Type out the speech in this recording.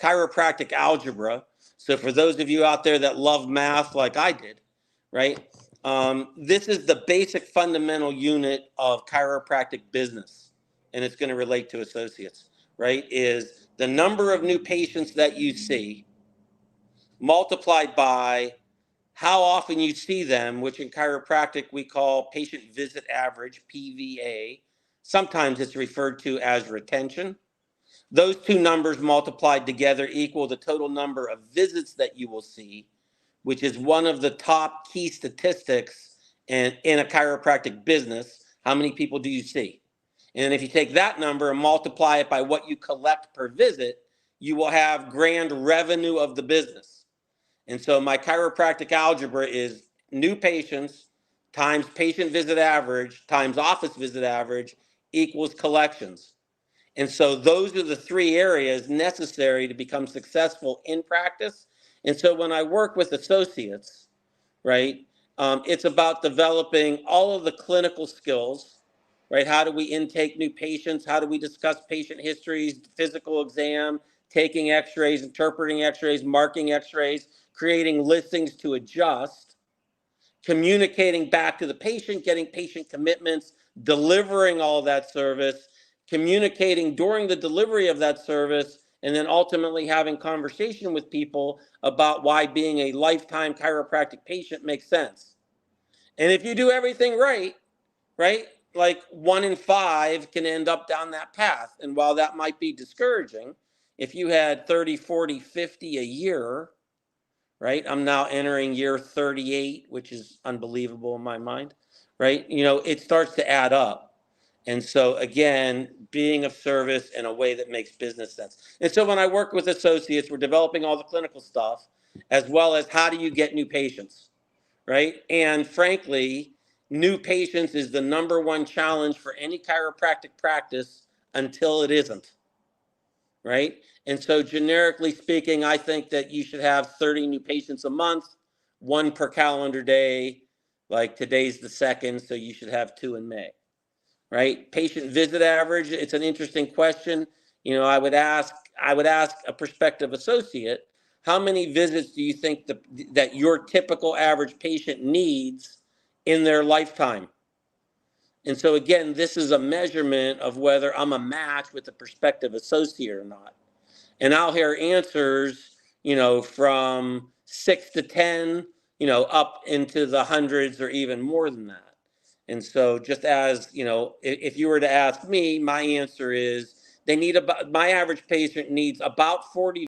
chiropractic algebra. So for those of you out there that love math like I did, right? This is the basic fundamental unit of chiropractic business, and it's going to relate to associates, right? Is the number of new patients that you see multiplied by how often you see them, which in chiropractic we call patient visit average, PVA. Sometimes it's referred to as retention. Those two numbers multiplied together equal the total number of visits that you will see, which is one of the top key statistics in a chiropractic business. How many people do you see? And if you take that number and multiply it by what you collect per visit, you will have grand revenue of the business. And so my chiropractic algebra is new patients times patient visit average times office visit average equals collections. And so those are the three areas necessary to become successful in practice. And so when I work with associates, right, it's about developing all of the clinical skills, right? How do we intake new patients? How do we discuss patient histories, physical exam, taking x-rays, interpreting x-rays, marking x-rays, creating listings to adjust, communicating back to the patient, getting patient commitments, delivering all that service, communicating during the delivery of that service, and then ultimately having conversation with people about why being a lifetime chiropractic patient makes sense. And if you do everything right, right, like 1 in 5 can end up down that path. And while that might be discouraging, if you had 30, 40, 50 a year, right? I'm now entering year 38, which is unbelievable in my mind, right? You know, it starts to add up. And so again, being of service in a way that makes business sense. And so when I work with associates, we're developing all the clinical stuff, as well as how do you get new patients, right? And frankly, new patients is the number one challenge for any chiropractic practice until it isn't, right? And so generically speaking, I think that you should have 30 new patients a month, one per calendar day. Like today's the 2nd, so you should have 2 in May, right? Patient visit average, it's an interesting question. You know, I would ask a prospective associate, how many visits do you think that your typical average patient needs in their lifetime? And so again, this is a measurement of whether I'm a match with the prospective associate or not. And I'll hear answers, you know, from 6 to 10, you know, up into the hundreds or even more than that. And so just as, you know, if you were to ask me, my answer is my average patient needs about 40